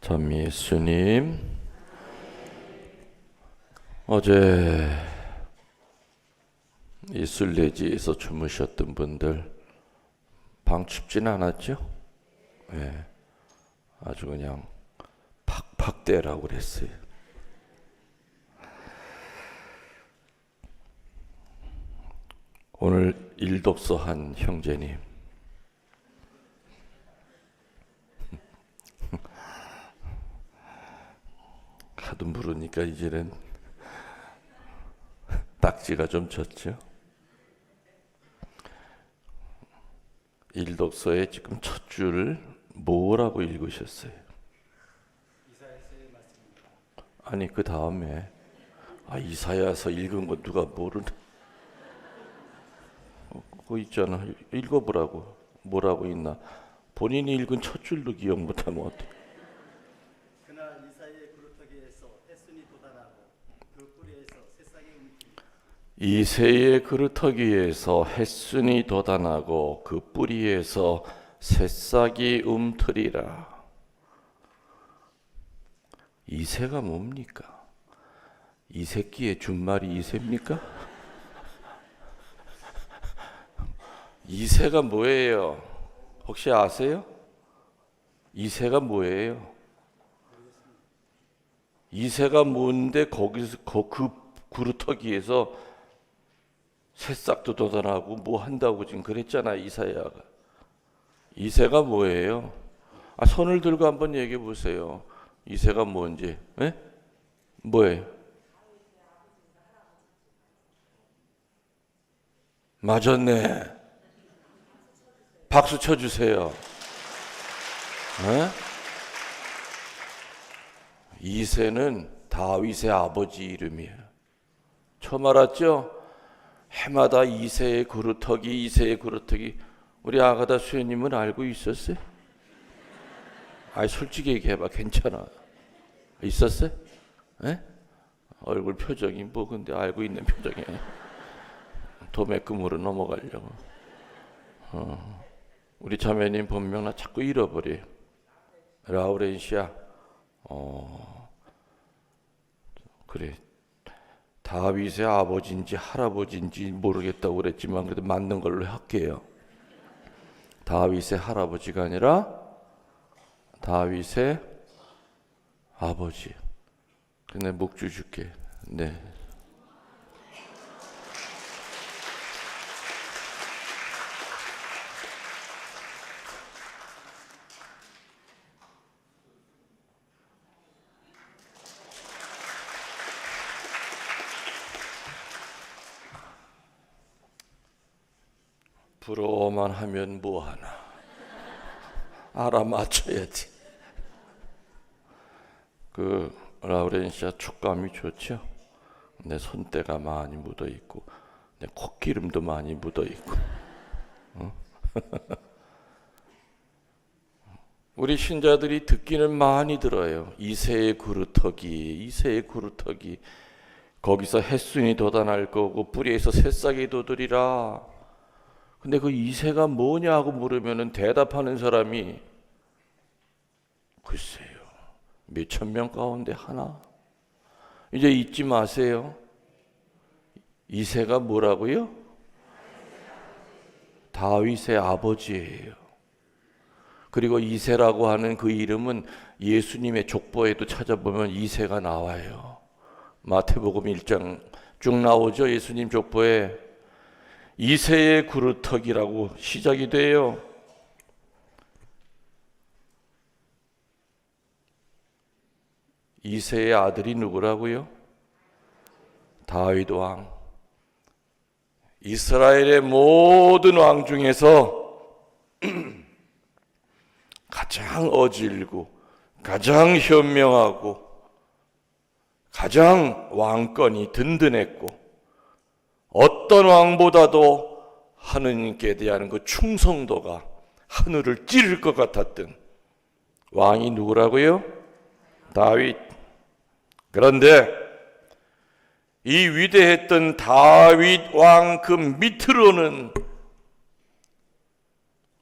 참 예수님, 어제 이 순례지에서 주무셨던 분들 방 춥진 않았죠? 네, 아주 그냥 팍팍 떼라고 그랬어요. 오늘 일독서 한 형제님, 하도 물으니까 이제는 딱지가 좀 졌죠. 일독서의 지금 첫 줄 뭐라고 읽으셨어요? 이사야서의 말씀입니다. 아니 그 다음에 이사야서 읽은 거 누가 모르나? 그거 있잖아. 읽어보라고. 뭐라고 있나? 본인이 읽은 첫 줄도 기억 못하면 어떡해. 그날 이사야의 그루터기에서 햇순이 돋아나고 그 뿌리에서 새싹이 움트리고 이새의 그루터기에서 햇순이 돋아나고 그 뿌리에서 새싹이 움트리라. 이새가 뭡니까? 이 새끼의 준말이 이새입니까? 이새가 뭐예요? 혹시 아세요? 이새가 뭐예요? 이새가 뭔데 거기서 그 그루터기에서 새싹도 돋아나고 뭐 한다고 지금 그랬잖아 이사야가. 이새가 뭐예요? 손을 들고 한번 얘기해 보세요. 이새가 뭔지. 에? 뭐예요? 맞았네. 박수 쳐주세요. 에? 이새는 다윗의 아버지 이름이에요. 처음 알았죠? 해마다 이새의 그루터기. 우리 아가다 수녀님은 알고 있었어요? 솔직히 얘기해봐. 괜찮아. 있었어요? 에? 얼굴 표정이 뭐 근데 알고 있는 표정이에요. 도매금으로 넘어가려고. 우리 자매님 본명 나 자꾸 잃어버려요. 라우렌시아. 그래. 다윗의 아버지인지 할아버지인지 모르겠다고 그랬지만 그래도 맞는 걸로 할게요. 다윗의 할아버지가 아니라 다윗의 아버지. 근데 목주 줄게. 네. 부러워만 하면 뭐하나. 알아맞혀야지. 그 라우렌시아 촉감이 좋죠. 내 손때가 많이 묻어있고 내 콧기름도 많이 묻어있고. 우리 신자들이 듣기는 많이 들어요. 이새의 그루터기. 거기서 햇순이 돋아날 거고 뿌리에서 새싹이 돋으리라. 근데 그 이새가 뭐냐고 물으면은 대답하는 사람이 글쎄요. 몇천 명 가운데 하나. 이제 잊지 마세요. 이새가 뭐라고요? 다윗의 아버지예요. 그리고 이새라고 하는 그 이름은 예수님의 족보에도 찾아보면 이새가 나와요. 마태복음 1장 쭉 나오죠. 예수님 족보에 이새의 그루터기라고 시작이 돼요. 이새의 아들이 누구라고요? 다윗 왕. 이스라엘의 모든 왕 중에서 가장 어질고 가장 현명하고 가장 왕권이 든든했고 어떤 왕보다도 하느님께 대한 그 충성도가 하늘을 찌를 것 같았던 왕이 누구라고요? 다윗. 그런데 이 위대했던 다윗 왕 그 밑으로는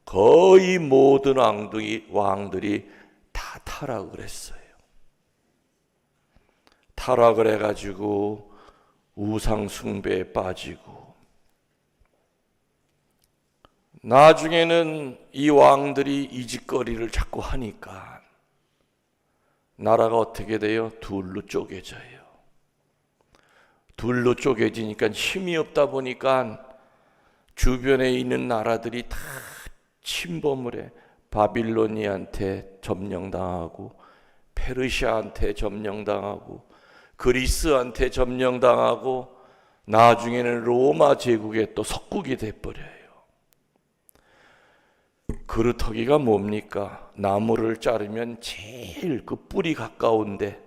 거의 모든 왕들이 다 타락을 했어요. 타락을 해가지고 우상 숭배에 빠지고, 나중에는 이 왕들이 이짓거리를 자꾸 하니까 나라가 어떻게 돼요? 둘로 쪼개져요. 둘로 쪼개지니까 힘이 없다 보니까 주변에 있는 나라들이 다 침범을 해. 바빌로니한테 점령당하고, 페르시아한테 점령당하고, 그리스한테 점령당하고, 나중에는 로마 제국의 또 속국이 돼버려요. 그루터기가 뭡니까? 나무를 자르면 제일 그 뿌리 가까운데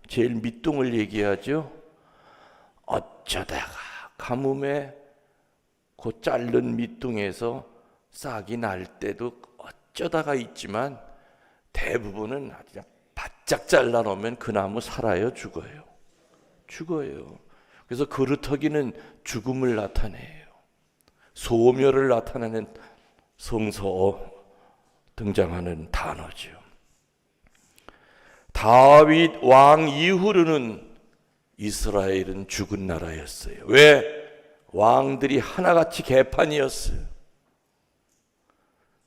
제일 밑둥을 얘기하죠. 어쩌다가 가뭄에 그 자른 밑둥에서 싹이 날 때도 어쩌다가 있지만 대부분은 그냥 바짝 잘라놓으면 그 나무 살아요? 죽어요? 죽어요. 그래서 그루터기는 죽음을 나타내요. 소멸을 나타내는 성서 등장하는 단어죠. 다윗 왕 이후로는 이스라엘은 죽은 나라였어요. 왜? 왕들이 하나같이 개판이었어요.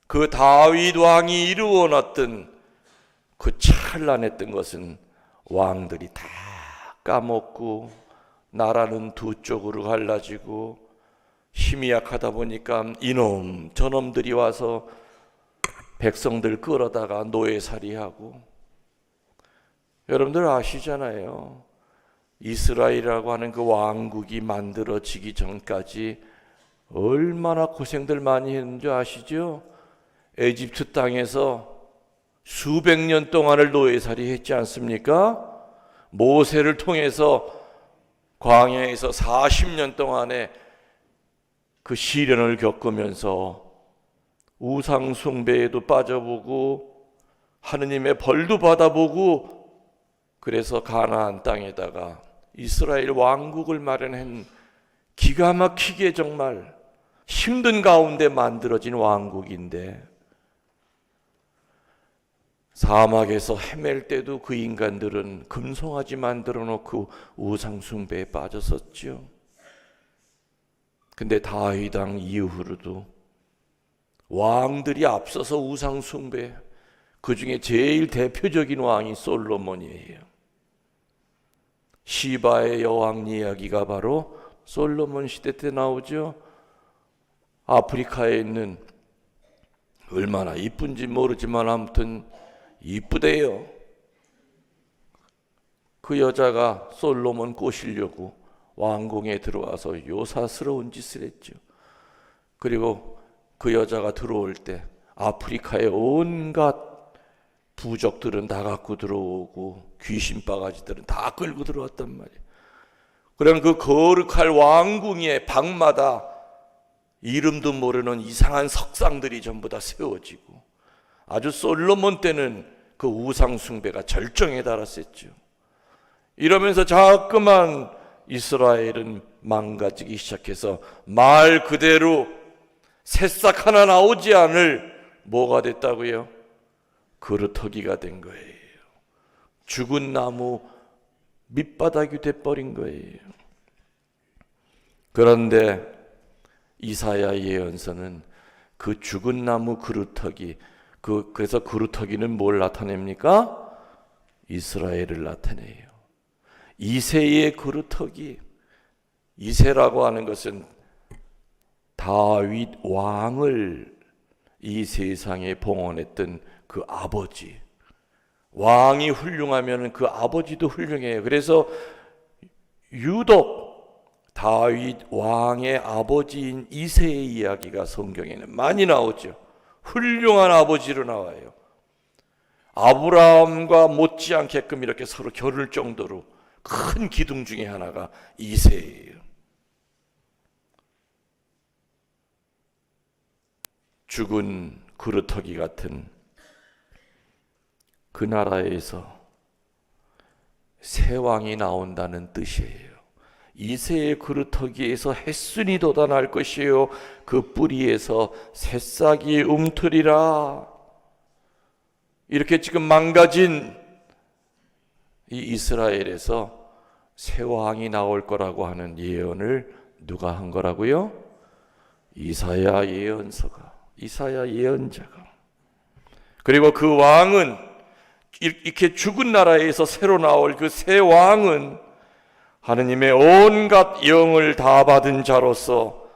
그 다윗 왕이 이루어놨던 그 찬란했던 것은 왕들이 다 까먹고, 나라는 두 쪽으로 갈라지고, 힘이 약하다 보니까 이놈 저놈들이 와서 백성들 끌어다가 노예살이하고. 여러분들 아시잖아요. 이스라엘이라고 하는 그 왕국이 만들어지기 전까지 얼마나 고생들 많이 했는지 아시죠? 에집트 땅에서 수백 년 동안을 노예살이 했지 않습니까? 모세를 통해서 광야에서 40년 동안의 그 시련을 겪으면서 우상 숭배에도 빠져보고 하느님의 벌도 받아보고, 그래서 가나안 땅에다가 이스라엘 왕국을 마련한, 기가 막히게 정말 힘든 가운데 만들어진 왕국인데, 사막에서 헤맬 때도 그 인간들은 금송아지 만들어 놓고 우상 숭배에 빠졌었죠. 근데 다윗 왕 이후로도 왕들이 앞서서 우상 숭배, 그 중에 제일 대표적인 왕이 솔로몬이에요. 시바의 여왕 이야기가 바로 솔로몬 시대 때 나오죠. 아프리카에 있는, 얼마나 이쁜지 모르지만 아무튼 이쁘대요. 그 여자가 솔로몬 꼬시려고 왕궁에 들어와서 요사스러운 짓을 했죠. 그리고 그 여자가 들어올 때 아프리카의 온갖 부족들은 다 갖고 들어오고 귀신 바가지들은 다 끌고 들어왔단 말이에요. 그럼 그 거룩할 왕궁의 방마다 이름도 모르는 이상한 석상들이 전부 다 세워지고, 아주 솔로몬 때는 그 우상 숭배가 절정에 달았었죠. 이러면서 자꾸만 이스라엘은 망가지기 시작해서 말 그대로 새싹 하나 나오지 않을 뭐가 됐다고요? 그루터기가 된 거예요. 죽은 나무 밑바닥이 돼버린 거예요. 그런데 이사야 예언서는 그 죽은 나무 그루터기, 그래서 그루터기는 뭘 나타냅니까? 이스라엘을 나타내요. 이새의 그루터기, 이새라고 하는 것은 다윗 왕을 이 세상에 봉헌했던 그 아버지. 왕이 훌륭하면 그 아버지도 훌륭해요. 그래서 유독 다윗 왕의 아버지인 이새의 이야기가 성경에는 많이 나오죠. 훌륭한 아버지로 나와요. 아브라함과 못지않게끔 이렇게 서로 겨룰 정도로 큰 기둥 중에 하나가 이새예요. 죽은 그루터기 같은 그 나라에서 새 왕이 나온다는 뜻이에요. 이새의 그루터기에서 햇순이 돋아날 것이요 그 뿌리에서 새싹이 움트리라. 이렇게 지금 망가진 이 이스라엘에서 새 왕이 나올 거라고 하는 예언을 누가 한 거라고요? 이사야 예언서가, 이사야 예언자가. 그리고 그 왕은, 이렇게 죽은 나라에서 새로 나올 그 새 왕은 하느님의 온갖 영을 다 받은 자로서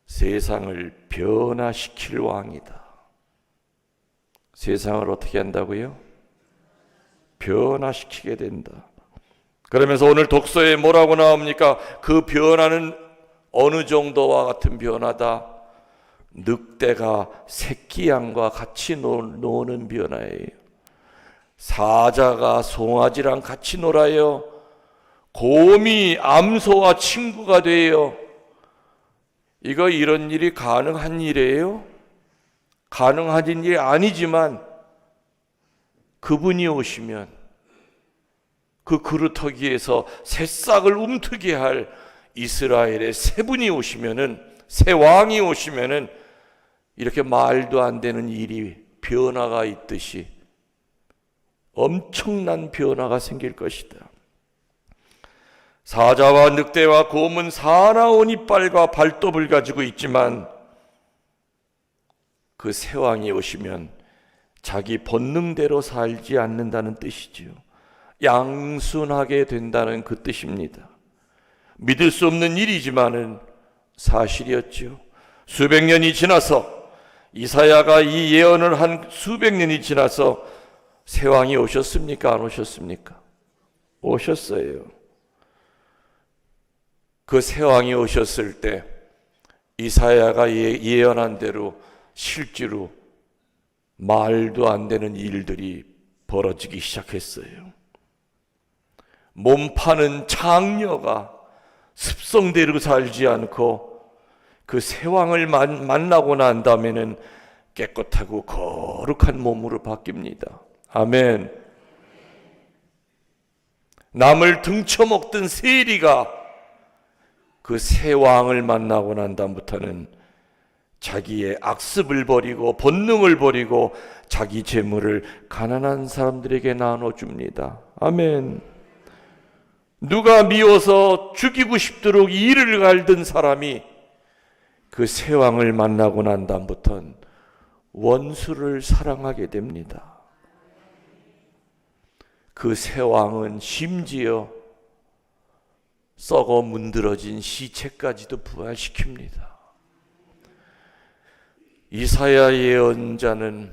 세상을 변화시킬 왕이다. 세상을 어떻게 한다고요? 변화시키게 된다. 그러면서 오늘 독서에 뭐라고 나옵니까? 그 변화는 어느 정도와 같은 변화다? 늑대가 새끼 양과 같이 노는 변화예요. 사자가 송아지랑 같이 놀아요. 곰이 암소와 친구가 돼요. 이런 일이 가능한 일이에요? 가능한 일이 아니지만 그분이 오시면, 그 그루터기에서 새싹을 움트게 할 이스라엘의 새 분이 오시면은, 새 왕이 오시면은 이렇게 말도 안 되는 일이, 변화가 있듯이 엄청난 변화가 생길 것이다. 사자와 늑대와 곰은 사나운 이빨과 발톱을 가지고 있지만 그 새 왕이 오시면 자기 본능대로 살지 않는다는 뜻이지요. 양순하게 된다는 그 뜻입니다. 믿을 수 없는 일이지만은 사실이었죠. 수백 년이 지나서, 이사야가 이 예언을 한 수백 년이 지나서 새 왕이 오셨습니까? 안 오셨습니까? 오셨어요. 그 새 왕이 오셨을 때 이사야가 예언한 대로 실제로 말도 안 되는 일들이 벌어지기 시작했어요. 몸 파는 장녀가 습성대로 살지 않고 그 새 왕을 만나고 난 다음에는 깨끗하고 거룩한 몸으로 바뀝니다. 아멘. 남을 등쳐먹던 세리가 그 새 왕을 만나고 난 다음부터는 자기의 악습을 버리고 본능을 버리고 자기 재물을 가난한 사람들에게 나눠줍니다. 아멘. 누가 미워서 죽이고 싶도록 이를 갈던 사람이 그 새 왕을 만나고 난 다음부터는 원수를 사랑하게 됩니다. 그 새 왕은 심지어 썩어 문드러진 시체까지도 부활시킵니다. 이사야 예언자는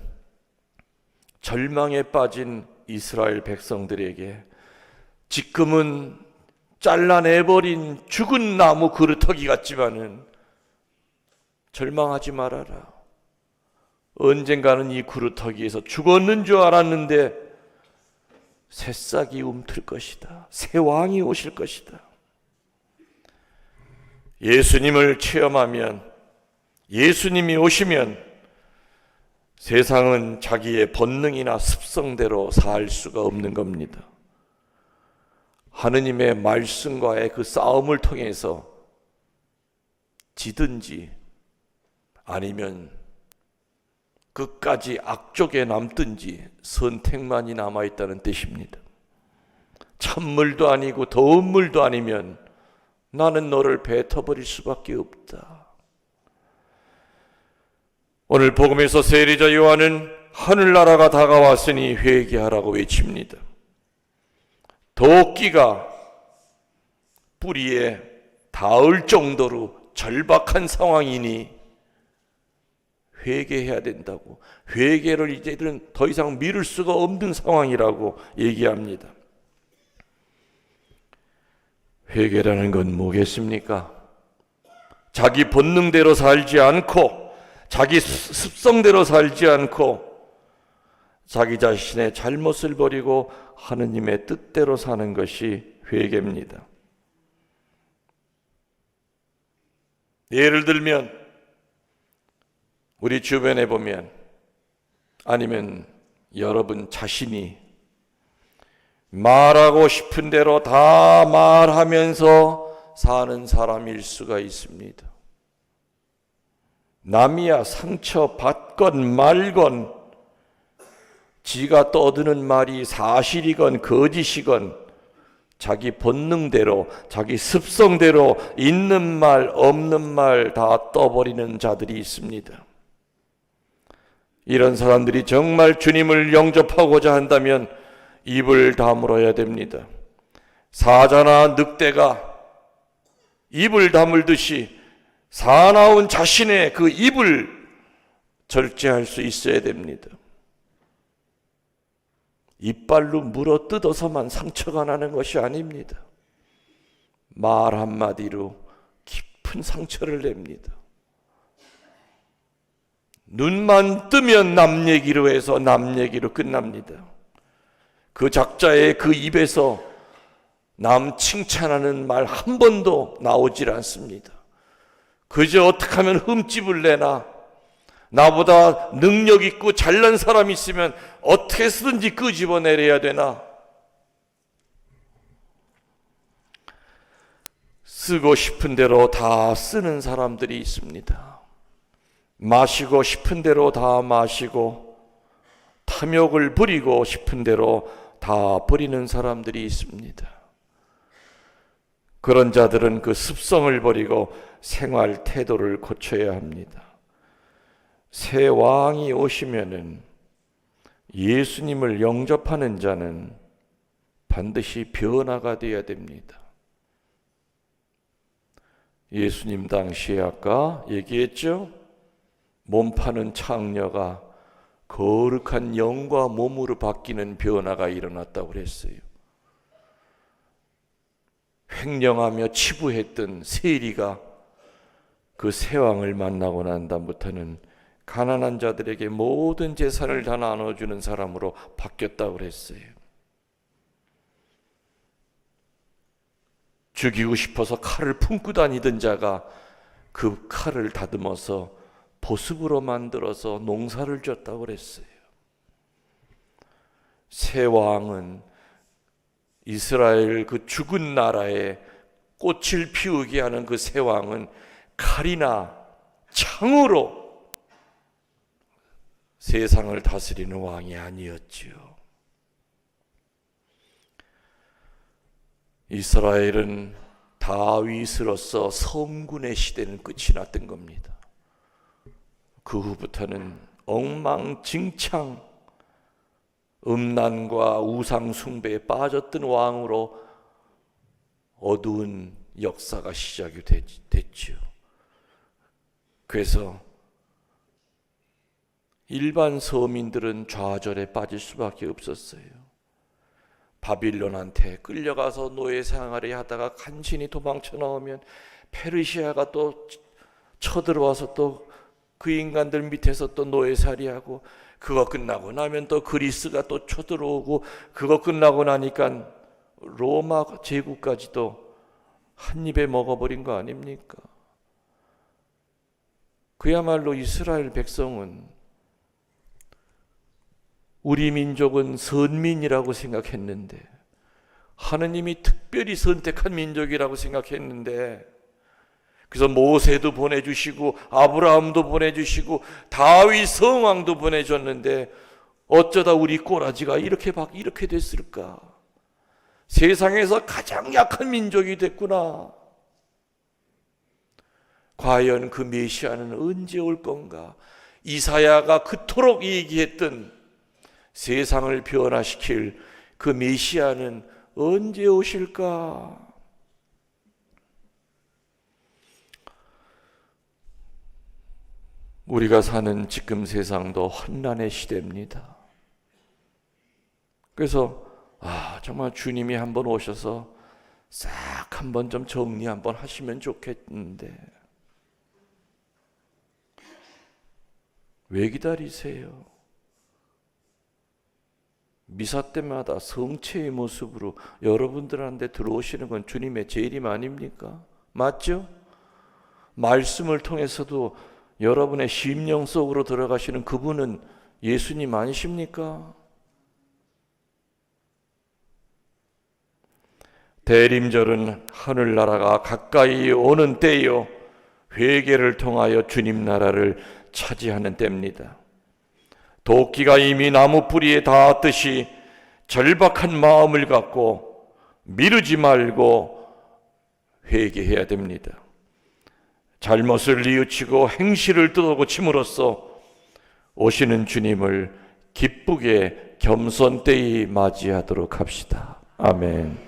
절망에 빠진 이스라엘 백성들에게 지금은 잘라내버린 죽은 나무 그루터기 같지만은 절망하지 말아라. 언젠가는 이 그루터기에서 죽었는 줄 알았는데 새싹이 움틀 것이다. 새 왕이 오실 것이다. 예수님을 체험하면, 예수님이 오시면 세상은 자기의 본능이나 습성대로 살 수가 없는 겁니다. 하느님의 말씀과의 그 싸움을 통해서 지든지 아니면 끝까지 악쪽에 남든지 선택만이 남아있다는 뜻입니다. 찬물도 아니고 더운 물도 아니면 나는 너를 뱉어버릴 수밖에 없다. 오늘 복음에서 세리자 요한은 하늘나라가 다가왔으니 회개하라고 외칩니다. 도끼가 뿌리에 닿을 정도로 절박한 상황이니 회개해야 된다고, 회개를 이제는 더 이상 미룰 수가 없는 상황이라고 얘기합니다. 회개라는 건 뭐겠습니까? 자기 본능대로 살지 않고, 자기 습성대로 살지 않고, 자기 자신의 잘못을 버리고 하느님의 뜻대로 사는 것이 회개입니다. 예를 들면 우리 주변에 보면, 아니면 여러분 자신이 말하고 싶은 대로 다 말하면서 사는 사람일 수가 있습니다. 남이야 상처 받건 말건 지가 떠드는 말이 사실이건 거짓이건 자기 본능대로, 자기 습성대로 있는 말 없는 말 다 떠버리는 자들이 있습니다. 이런 사람들이 정말 주님을 영접하고자 한다면 입을 다물어야 됩니다. 사자나 늑대가 입을 다물듯이 사나운 자신의 그 입을 절제할 수 있어야 됩니다. 이빨로 물어 뜯어서만 상처가 나는 것이 아닙니다. 말 한마디로 깊은 상처를 냅니다. 눈만 뜨면 남 얘기로 해서 남 얘기로 끝납니다. 그 작자의 그 입에서 남 칭찬하는 말 한 번도 나오질 않습니다. 그저 어떻게 하면 흠집을 내나, 나보다 능력 있고 잘난 사람이 있으면 어떻게 쓰든지 끄집어내려야 되나, 쓰고 싶은 대로 다 쓰는 사람들이 있습니다. 마시고 싶은 대로 다 마시고 탐욕을 부리고 싶은 대로 다 부리는 사람들이 있습니다. 그런 자들은 그 습성을 버리고 생활 태도를 고쳐야 합니다. 새 왕이 오시면은 예수님을 영접하는 자는 반드시 변화가 되어야 됩니다. 예수님 당시에 아까 얘기했죠? 몸 파는 창녀가 거룩한 영과 몸으로 바뀌는 변화가 일어났다고 그랬어요. 횡령하며 치부했던 세리가 그 새왕을 만나고 난 다음부터는 가난한 자들에게 모든 재산을 다 나눠주는 사람으로 바뀌었다고 그랬어요. 죽이고 싶어서 칼을 품고 다니던 자가 그 칼을 다듬어서 보습으로 만들어서 농사를 줬다고 그랬어요. 새 왕은 이스라엘 그 죽은 나라에 꽃을 피우게 하는 그 새 왕은 칼이나 창으로 세상을 다스리는 왕이 아니었지요. 이스라엘은 다윗으로서 성군의 시대는 끝이 났던 겁니다. 그 후부터는 엉망진창 음란과 우상 숭배에 빠졌던 왕으로 어두운 역사가 시작이 됐죠. 그래서 일반 서민들은 좌절에 빠질 수밖에 없었어요. 바빌론한테 끌려가서 노예 생활을 하다가 간신히 도망쳐 나오면 페르시아가 또 쳐들어와서 또 그 인간들 밑에서 또 노예살이하고, 그거 끝나고 나면 또 그리스가 또 쳐들어오고, 그거 끝나고 나니까 로마 제국까지도 한 입에 먹어버린 거 아닙니까? 그야말로 이스라엘 백성은 우리 민족은 선민이라고 생각했는데, 하느님이 특별히 선택한 민족이라고 생각했는데, 그래서 모세도 보내주시고 아브라함도 보내주시고 다윗 성왕도 보내줬는데 어쩌다 우리 꼬라지가 이렇게 됐을까? 세상에서 가장 약한 민족이 됐구나. 과연 그 메시아는 언제 올 건가? 이사야가 그토록 얘기했던 세상을 변화시킬 그 메시아는 언제 오실까? 우리가 사는 지금 세상도 환난의 시대입니다. 그래서 정말 주님이 한번 오셔서 싹 한번 좀 정리 한번 하시면 좋겠는데 왜 기다리세요? 미사 때마다 성체의 모습으로 여러분들한테 들어오시는 건 주님의 재림 아닙니까? 맞죠? 말씀을 통해서도 여러분의 심령 속으로 들어가시는 그분은 예수님 아니십니까? 대림절은 하늘나라가 가까이 오는 때요, 회개를 통하여 주님 나라를 차지하는 때입니다. 도끼가 이미 나무 뿌리에 닿았듯이 절박한 마음을 갖고 미루지 말고 회개해야 됩니다. 잘못을 뉘우치고 행실을 뜯어고침으로써 오시는 주님을 기쁘게 겸손되이 맞이하도록 합시다. 아멘.